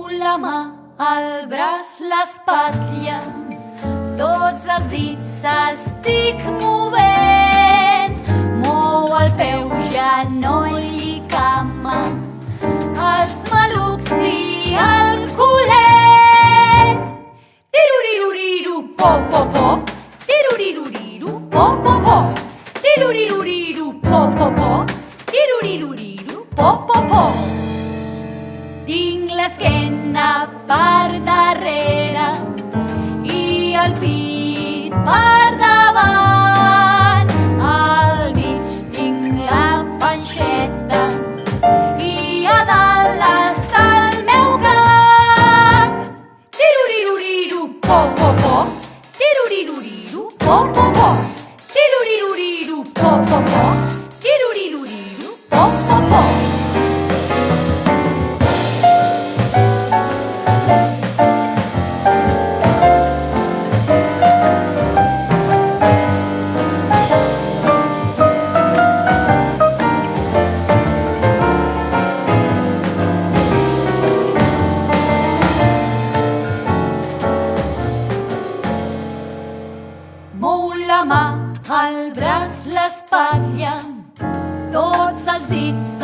Mou la mà, el braç, l'espatlla, tots els dits estic movent. Mou el peu, genoll i cama, els malucs i el culet. Tiruriruriru, po, po, po. Tiruriruriru, po, po, po. Tiruriruriru, po, po, po. Tiruriruriru, po, po, po. Tinc l'esquena per darrere i el pit per davant. Al mig tinc la panxeta i a dalt està el meu cap. Tiruriruriru, po, po, po. Tiruriruriru, po, po, po. Tiruriruriru, po, po, po. Tiruriruriru, po, po, po. Mou la mà, el braç, l'espatlla, tots els dits